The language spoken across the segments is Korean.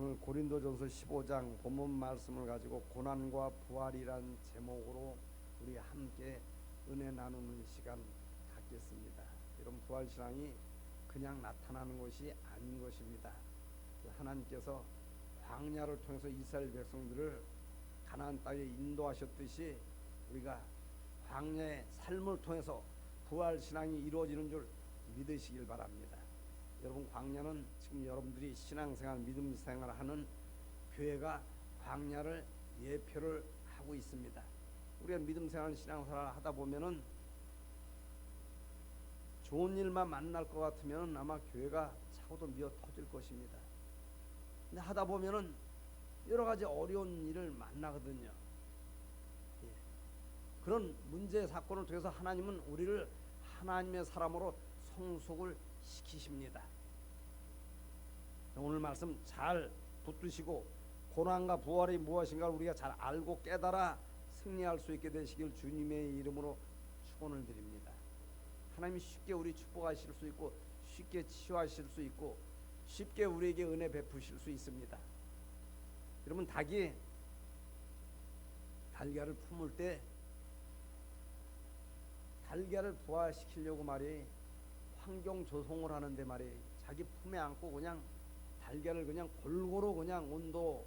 오늘 고린도전서 15장 본문 말씀을 가지고 고난과 부활이란 제목으로 우리 함께 은혜 나누는 시간 갖겠습니다. 여러분, 부활신앙이 그냥 나타나는 것이 아닌 것입니다. 하나님께서 광야를 통해서 이스라엘 백성들을 가나안 땅에 인도하셨듯이 우리가 광야의 삶을 통해서 부활신앙이 이루어지는 줄 믿으시길 바랍니다. 여러분, 광야는 지금 여러분들이 신앙생활, 믿음생활을 하는 교회가 광야를 예표를 하고 있습니다. 우리가 믿음생활, 신앙생활을 하다 보면은 좋은 일만 만날 것 같으면 아마 교회가 차고도 미어 터질 것입니다. 근데 하다 보면은 여러 가지 어려운 일을 만나거든요. 그런 문제 사건을 통해서 하나님은 우리를 하나님의 사람으로 성숙을 시키십니다. 오늘 말씀 잘 붙드시고 고난과 부활이 무엇인가 우리가 잘 알고 깨달아 승리할 수 있게 되시길 주님의 이름으로 축원을 드립니다. 하나님이 쉽게 우리 축복하실 수 있고 쉽게 치유하실 수 있고 쉽게 우리에게 은혜 베푸실 수 있습니다. 여러분, 닭이 달걀을 품을 때 달걀을 부화시키려고 말이 환경 조성을 하는데 말이 자기 품에 안고 그냥 달걀을 그냥 골고루 그냥 온도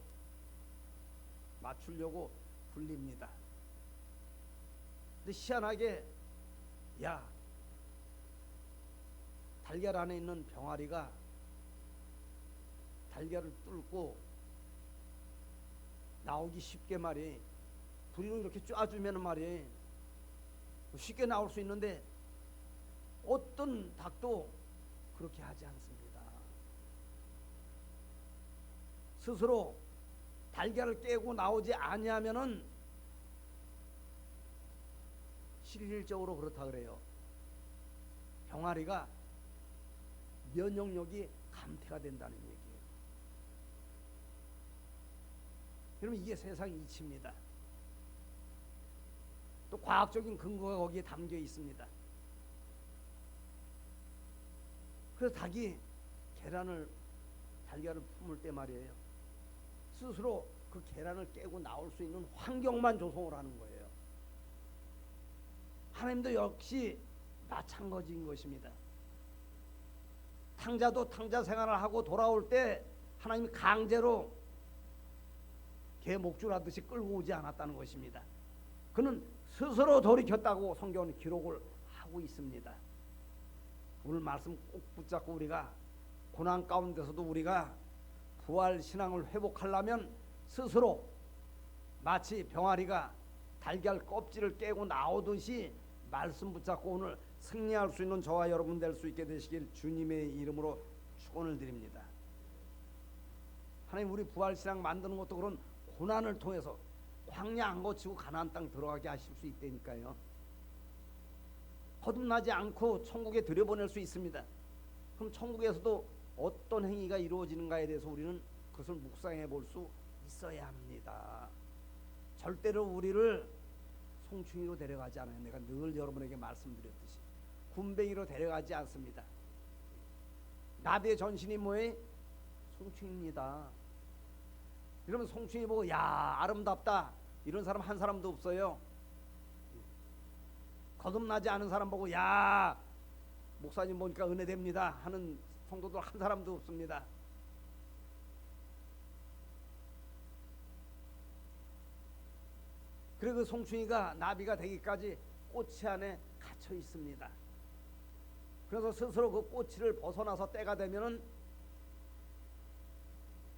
맞추려고 굴립니다. 근데 희한하게 달걀 안에 있는 병아리가 달걀을 뚫고 나오기 쉽게 말이 불을 이렇게 쪼아주면 말이 쉽게 나올 수 있는데 어떤 닭도 그렇게 하지 않습니다. 스스로 달걀을 깨고 나오지 아니하면은 실질적으로 그렇다 그래요. 병아리가 면역력이 감퇴가 된다는 얘기예요. 여러분, 이게 세상 이치입니다. 또 과학적인 근거가 거기에 담겨 있습니다. 그래서 닭이 달걀을 품을 때 말이에요, 스스로 그 계란을 깨고 나올 수 있는 환경만 조성을 하는 거예요. 하나님도 역시 마찬가지인 것입니다. 탕자도 탕자 생활을 하고 돌아올 때 하나님이 강제로 개 목줄하듯이 끌고 오지 않았다는 것입니다. 그는 스스로 돌이켰다고 성경은 기록을 하고 있습니다. 오늘 말씀 꼭 붙잡고 우리가 고난 가운데서도 우리가 부활 신앙을 회복하려면 스스로 마치 병아리가 달걀 껍질을 깨고 나오듯이 말씀 붙잡고 오늘 승리할 수 있는 저와 여러분 될 수 있게 되시길 주님의 이름으로 축원을 드립니다. 하나님, 우리 부활 신앙 만드는 것도 그런 고난을 통해서 광야 안 거치고 가나안 땅 들어가게 하실 수 있다니까요. 거듭나지 않고 천국에 들여보낼 수 있습니다. 그럼 천국에서도 어떤 행위가 이루어지는가에 대해서 우리는 그것을 묵상해 볼 수 있어야 합니다. 절대로 우리를 송충이로 데려가지 않아요. 내가 늘 여러분에게 말씀드렸듯이 군뱅이로 데려가지 않습니다. 나비의 전신이 뭐예요? 송충입니다. 이러면 송충이 보고 아름답다 이런 사람 한 사람도 없어요. 거듭나지 않은 사람 보고 목사님 보니까 은혜됩니다 하는 성도들 한 사람도 없습니다. 그리고 그 송충이가 나비가 되기까지 꼬치 안에 갇혀 있습니다. 그래서 스스로 그 꼬치를 벗어나서 때가 되면은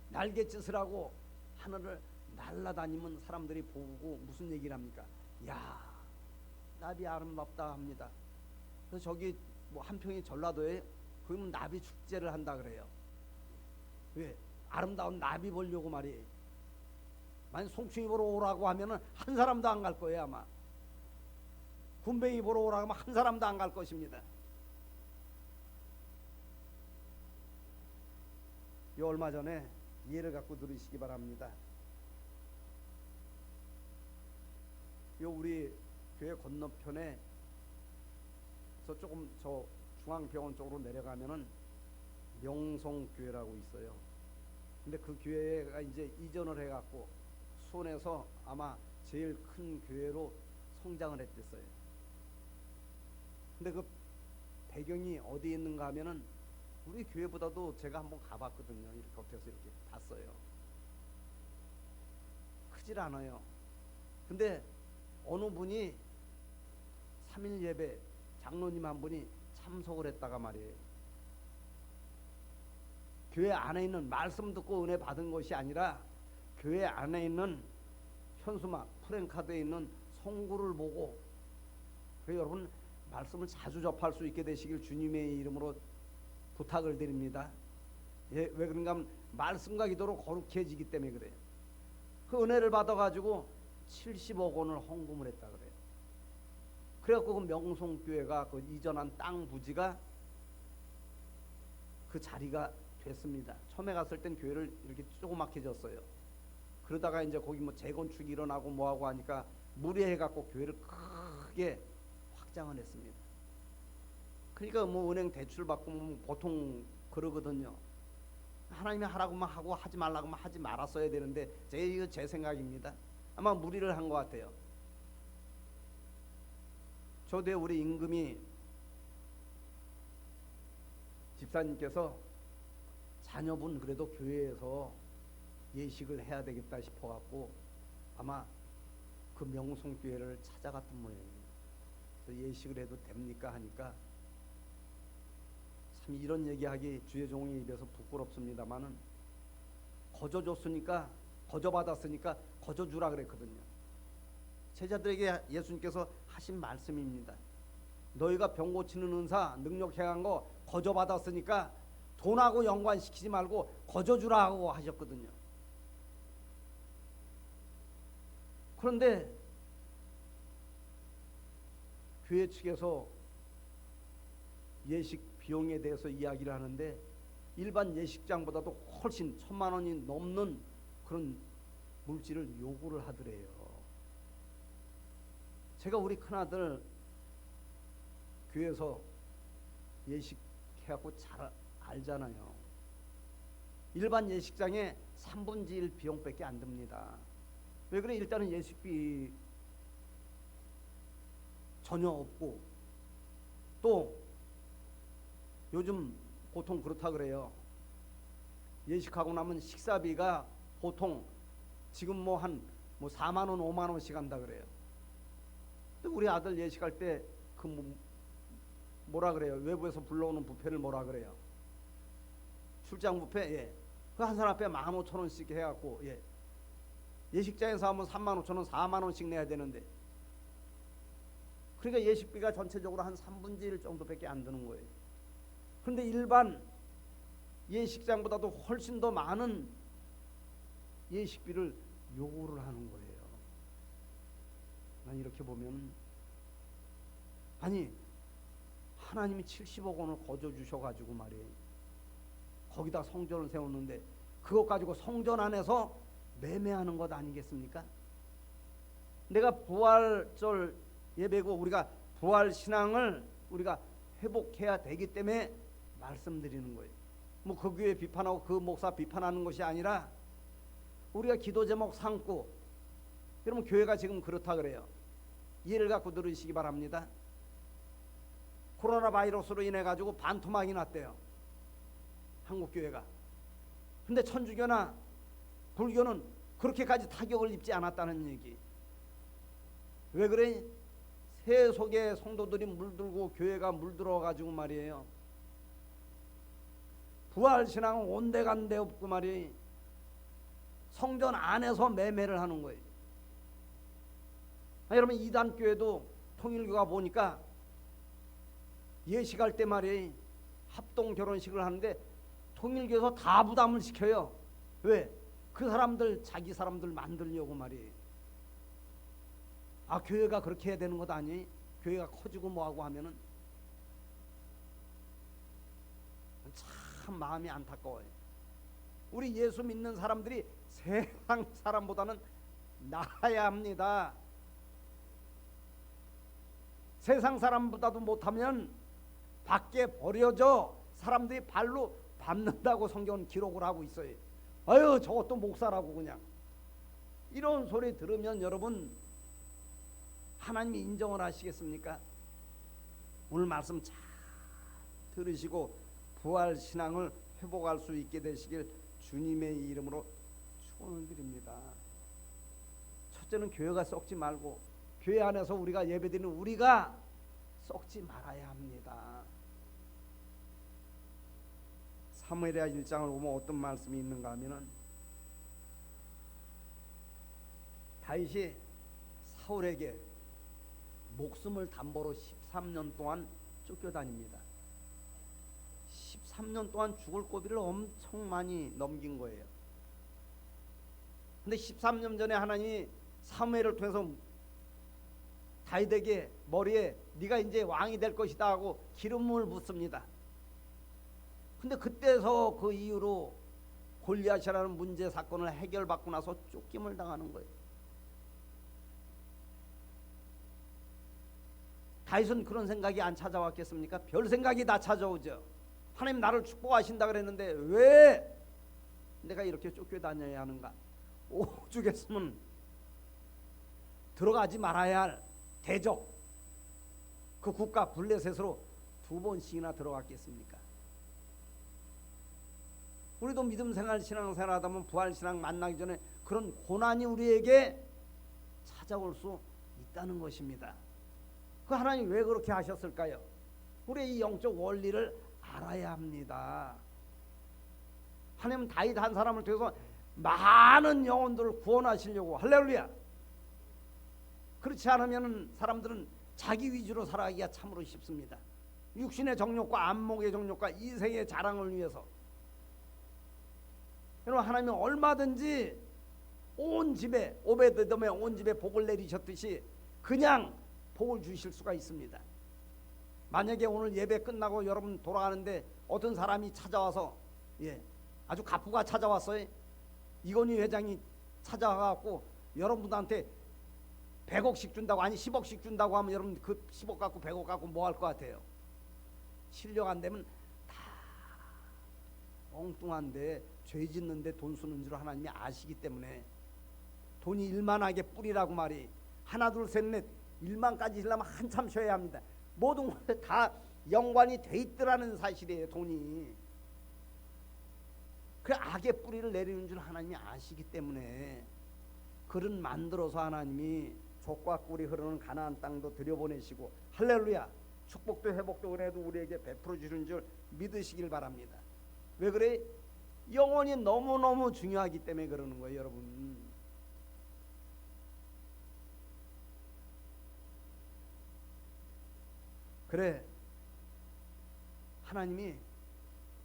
날갯짓을 하고 하늘을 날아다니면 사람들이 보고 무슨 얘기를 합니까? 나비 아름답다 합니다. 그래서 저기 뭐 한평이 전라도에 그러면 나비 축제를 한다 그래요. 왜? 아름다운 나비 보려고 말이에요. 만약 송충이 보러 오라고 하면은 한 사람도 안 갈 거예요. 아마 군뱅이 보러 오라고 하면 한 사람도 안 갈 것입니다. 얼마 전에 예를 갖고 들으시기 바랍니다. 우리 교회 건너편에 조금 저 중앙병원 쪽으로 내려가면은 명성교회라고 있어요. 근데 그 교회가 이제 이전을 해갖고 수원에서 아마 제일 큰 교회로 성장을 했댔어요. 근데 그 배경이 어디에 있는가 하면은 우리 교회보다도 제가 한번 가봤거든요. 이렇게 겉에서 이렇게 봤어요. 크질 않아요. 근데 어느 분이 3일 예배 장로님 한 분이 참석을 했다가 말이에요. 교회 안에 있는 말씀 듣고 은혜 받은 것이 아니라 교회 안에 있는 현수막 프랭카드에 있는 송구를 보고, 그래서 여러분 말씀을 자주 접할 수 있게 되시길 주님의 이름으로 부탁을 드립니다. 예, 왜 그런가 하면 말씀과 기도로 거룩해지기 때문에 그래요. 그 은혜를 받아가지고 70억 원을 헌금을 했다 그래요. 그래갖고 그 명송교회가 그 이전한 땅 부지가 그 자리가 됐습니다. 처음에 갔을 땐 교회를 이렇게 조그맣게 졌어요. 그러다가 이제 거기 뭐 재건축이 일어나고 뭐하고 하니까 무리해갖고 교회를 크게 확장을 했습니다. 그러니까 뭐 은행 대출 받고 뭐 보통 그러거든요. 하나님이 하라고만 하고 하지 말라고만 하지 말았어야 되는데, 이거 제 생각입니다. 아마 무리를 한 것 같아요. 저도 우리 임금이 집사님께서 자녀분 그래도 교회에서 예식을 해야 되겠다 싶어갖고 아마 그 명송교회를 찾아갔던 모양이에요. 그래서 예식을 해도 됩니까 하니까, 참 이런 얘기하기 주의 종의 입에서 부끄럽습니다만은 거저줬으니까, 거저받았으니까 거저주라 그랬거든요. 제자들에게 예수님께서 하신 말씀입니다. 너희가 병 고치는 은사 능력 행한 거 거저받았으니까 돈하고 연관시키지 말고 거저주라고 하셨거든요. 그런데 교회 측에서 예식 비용에 대해서 이야기를 하는데 일반 예식장보다도 훨씬 1,000만 원이 넘는 그런 물질을 요구를 하더래요. 제가 우리 큰아들 교회에서 예식해갖고 잘 알잖아요. 일반 예식장에 3분의 1 비용밖에 안 듭니다. 왜 그래? 일단은 예식비 전혀 없고, 또 요즘 보통 그렇다 그래요. 예식하고 나면 식사비가 보통 지금 뭐 한 4만 원 5만 원씩 한다 그래요. 근데 우리 아들 예식할 때 그 뭐라 그래요? 외부에서 불러오는 뷔페를 뭐라 그래요? 출장 뷔페? 예. 그 한 사람 앞에 15,000원씩 해갖고, 예. 예식장에서 하면 35,000원 4만 원씩 내야 되는데, 그러니까 예식비가 전체적으로 한 3분의 1 정도밖에 안 드는 거예요. 그런데 일반 예식장보다도 훨씬 더 많은 예식비를 요구를 하는 거예요. 난 이렇게 보면, 아니 하나님이 70억 원을 거저 주셔가지고 말이에요. 거기다 성전을 세웠는데 그것 가지고 성전 안에서 매매하는 것 아니겠습니까? 내가 부활절 예배고 우리가 부활 신앙을 우리가 회복해야 되기 때문에 말씀드리는 거예요. 뭐 그 교회 비판하고 그 목사 비판하는 것이 아니라 우리가 기도 제목 삼고, 여러분 교회가 지금 그렇다 그래요. 이해를 갖고 들으시기 바랍니다. 코로나 바이러스로 인해 가지고 반토막이 났대요, 한국 교회가. 근데 천주교나 불교는 그렇게까지 타격을 입지 않았다는 얘기. 왜 그래? 새 속에 성도들이 물들고 교회가 물들어 가지고 말이에요. 부활신앙은 온데간데 없고 말이에요. 성전 안에서 매매를 하는 거예요. 여러분 이단교회도 통일교가 보니까 예식할 때 말이에요, 합동 결혼식을 하는데 통일교에서 다 부담을 시켜요. 왜? 그 사람들 자기 사람들 만들려고 말이에요. 아, 교회가 그렇게 해야 되는 것 아니? 교회가 커지고 뭐하고 하면은 참 마음이 안타까워요. 우리 예수 믿는 사람들이 세상 사람보다는 나아야 합니다. 세상 사람보다도 못하면 밖에 버려져 사람들이 발로 밟는다고 성경은 기록을 하고 있어요. 아유 저것도 목사라고 그냥 이런 소리 들으면 여러분 하나님이 인정을 하시겠습니까? 오늘 말씀 잘 들으시고 부활 신앙을 회복할 수 있게 되시길 주님의 이름으로 축원을 드립니다. 첫째는 교회가 썩지 말고 교회 안에서 우리가 예배드리는 우리가 썩지 말아야 합니다. 사무엘하 1장을 보면 어떤 말씀이 있는가 하면은 다윗이 사울에게 목숨을 담보로 13년 동안 쫓겨다닙니다. 13년 동안 죽을 고비를 엄청 많이 넘긴 거예요. 근데 13년 전에 하나님이 사무엘을 통해서 다윗에게 머리에 네가 이제 왕이 될 것이다 하고 기름을 붓습니다. 근데 그때서 그 이후로 골리앗이라는 문제 사건을 해결받고 나서 쫓김을 당하는 거예요. 다윗은 그런 생각이 안 찾아왔겠습니까? 별 생각이 다 찾아오죠. 하나님 나를 축복하신다 그랬는데 왜 내가 이렇게 쫓겨다녀야 하는가? 오죽했으면 들어가지 말아야 할 대적 그 국가 블레셋으로 2번씩이나 들어갔겠습니까? 우리도 믿음 생활 신앙생활 하다 보면 부활 신앙 만나기 전에 그런 고난이 우리에게 찾아올 수 있다는 것입니다. 그 하나님 왜 그렇게 하셨을까요? 우리의 이 영적 원리를 알아야 합니다. 하나님은 다윗 한 사람을 통해서 많은 영혼들을 구원하시려고 할렐루야. 그렇지 않으면 사람들은 자기 위주로 살아가기가 참으로 쉽습니다. 육신의 정욕과 안목의 정욕과 이생의 자랑을 위해서. 여러분 하나님은 얼마든지 온 집에 오베드돔의 온 집에 복을 내리셨듯이 그냥 복을 주실 수가 있습니다. 만약에 오늘 예배 끝나고 여러분 돌아가는데 어떤 사람이 찾아와서 아주 갑부가 찾아왔어요. 이건희 회장이 찾아와갖고 여러분들한테 100억씩 준다고 아니 10억씩 준다고 하면 여러분 그 10억 갖고 100억 갖고 뭐 할 것 같아요? 실력 안 되면 다 엉뚱한데 죄 짓는데 돈 쓰는 줄 하나님이 아시기 때문에 돈이 일만하게 뿌리라고 말이 하나 둘 셋 넷 일만까지 하려면 한참 쉬어야 합니다. 모든 것에 다 연관이 돼 있더라는 사실이에요. 돈이 그 악의 뿌리를 내리는 줄 하나님이 아시기 때문에 그릇 만들어서 하나님이 족과 꿀이 흐르는 가나안 땅도 들여보내시고 할렐루야 축복도 회복도 은혜도 우리에게 베풀어 주는 줄 믿으시길 바랍니다. 왜 그래? 영혼이 너무너무 중요하기 때문에 그러는 거예요. 여러분 그래 하나님이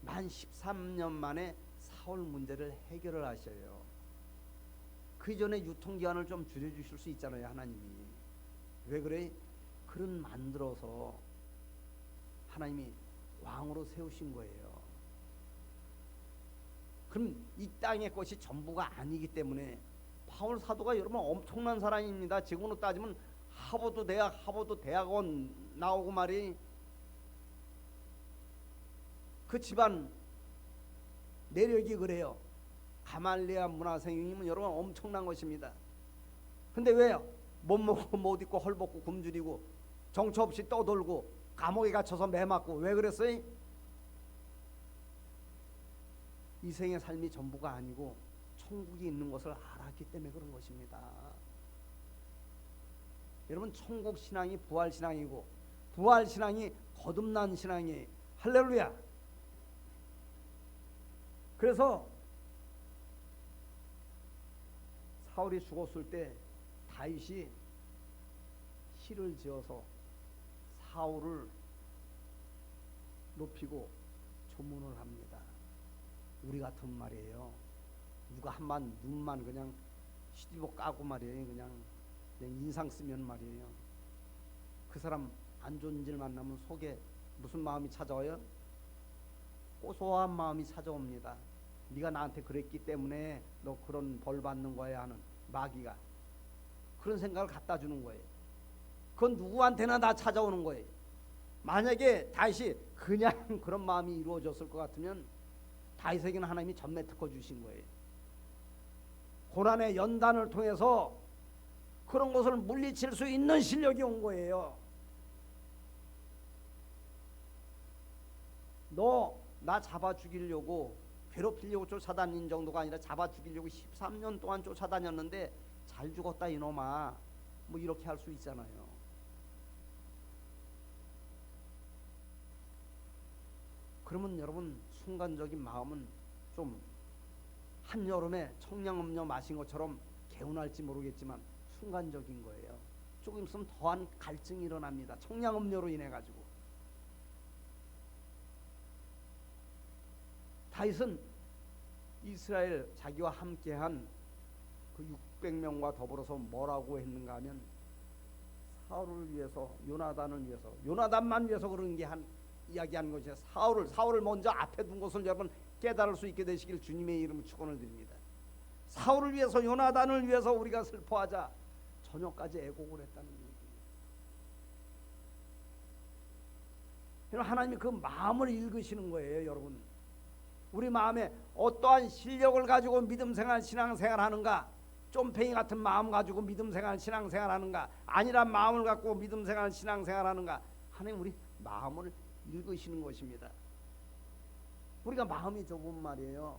만 13년 만에 사울 문제를 해결을 하셔요. 그 이전에 유통기한을 좀 줄여주실 수 있잖아요. 하나님이 왜 그래? 그릇 만들어서 하나님이 왕으로 세우신 거예요. 그럼 이 땅의 것이 전부가 아니기 때문에 바울 사도가 여러분 엄청난 사람입니다. 지금으로 따지면 하버드 대학원 나오고 말이 그 집안 내력이 그래요. 가말리아 문화생님은 여러분 엄청난 것입니다. 근데 왜요? 못 먹고 못 입고 헐벗고 굶주리고 정처 없이 떠돌고 감옥에 갇혀서 매 맞고 왜 그랬어요? 이 생의 삶이 전부가 아니고 천국이 있는 것을 알았기 때문에 그런 것입니다. 여러분 천국 신앙이 부활 신앙이고 부활 신앙이 거듭난 신앙이 할렐루야. 그래서 사울이 죽었을 때 다윗이 시를 지어서 사울을 높이고 조문을 합니다. 우리 같은 말이에요. 누가 한만 눈만 그냥 시디고 까고 말이에요. 그냥 인상 쓰면 말이에요. 그 사람 안 좋은 일 만나면 속에 무슨 마음이 찾아와요? 고소한 마음이 찾아옵니다. 네가 나한테 그랬기 때문에 너 그런 벌 받는 거야 하는 마귀가 그런 생각을 갖다 주는 거예요. 그건 누구한테나 다 찾아오는 거예요. 만약에 다윗이 그냥 그런 마음이 이루어졌을 것 같으면 다윗에게는 하나님이 전매 특허 주신 거예요. 고난의 연단을 통해서 그런 것을 물리칠 수 있는 실력이 온 거예요. 너 나 잡아 죽이려고 괴롭히려고 쫓아다닌 정도가 아니라 잡아 죽이려고 13년 동안 쫓아다녔는데 잘 죽었다 이놈아, 뭐 이렇게 할 수 있잖아요. 그러면 여러분 순간적인 마음은 좀 한여름에 청량음료 마신 것처럼 개운할지 모르겠지만 순간적인 거예요. 조금 있으면 더한 갈증이 일어납니다. 청량음료로 인해 가지고. 다윗은 이스라엘 자기와 함께한 그 600명과 더불어서 뭐라고 했는가 하면 사울을 위해서, 요나단을 위해서, 요나단만 위해서 그런 게 이야기하는 것이에요. 사울을 먼저 앞에 둔 것을 여러분 깨달을 수 있게 되시길 주님의 이름으로 축원을 드립니다. 사울을 위해서, 요나단을 위해서 우리가 슬퍼하자 저녁까지 애곡을 했다는 얘기예요. 하나님이 그 마음을 읽으시는 거예요. 여러분, 우리 마음에 어떠한 실력을 가지고 믿음생활 신앙생활 하는가, 쫌팽이 같은 마음 가지고 믿음생활 신앙생활 하는가, 아니란 마음을 갖고 믿음생활 신앙생활 하는가, 하나님 우리 마음을 읽으시는 것입니다. 우리가 마음이 좁은 말이에요.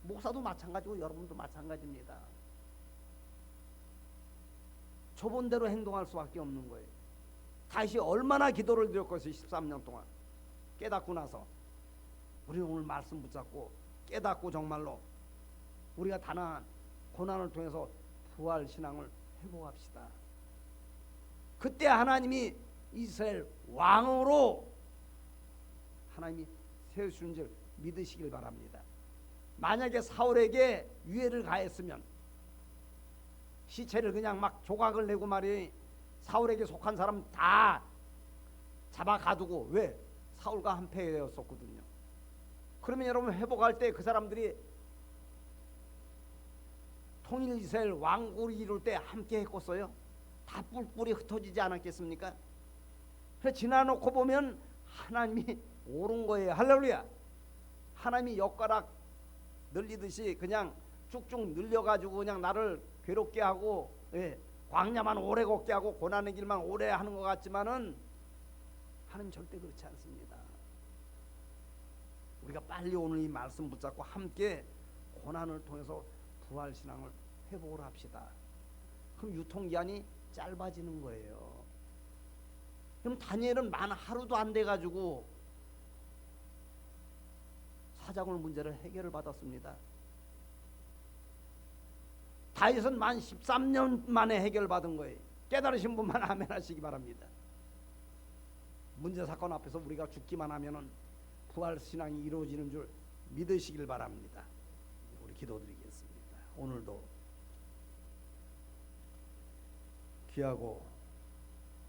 목사도 마찬가지고 여러분도 마찬가지입니다. 좁은 대로 행동할 수밖에 없는 거예요. 다시 얼마나 기도를 드렸겠어요. 13년 동안 깨닫고 나서 우리 오늘 말씀 붙잡고 깨닫고 정말로 우리가 단한 고난을 통해서 부활 신앙을 회복합시다. 그때 하나님이 이스라엘 왕으로 하나님이 세우시는 줄 믿으시길 바랍니다. 만약에 사울에게 유해를 가했으면, 시체를 그냥 막 조각을 내고 말이 사울에게 속한 사람 다 잡아 가두고, 왜? 사울과 한패되었었거든요. 그러면 여러분 회복할 때 그 사람들이 통일 이스라엘 왕국을 이룰 때 함께 했겠어요? 다 뿔뿔이 흩어지지 않았겠습니까? 그래서 지나놓고 보면 하나님이 옳은 거예요. 할렐루야. 하나님이 엿가락 늘리듯이 그냥 쭉쭉 늘려가지고 그냥 나를 괴롭게 하고, 광야만 오래 걷게 하고 고난의 길만 오래 하는 것 같지만은 하나님 절대 그렇지 않습니다. 우리가 빨리 오늘 이 말씀 붙잡고 함께 고난을 통해서 부활신앙을 회복을 합시다. 그럼 유통기한이 짧아지는 거예요. 그럼 다니엘은 만 하루도 안 돼가지고 사자굴 문제를 해결을 받았습니다. 다윗은 만 13년 만에 해결받은 거예요. 깨달으신 분만 아멘 하시기 바랍니다. 문제 사건 앞에서 우리가 죽기만 하면은 부활 신앙이 이루어지는 줄 믿으시길 바랍니다. 우리 기도드리겠습니다. 오늘도 귀하고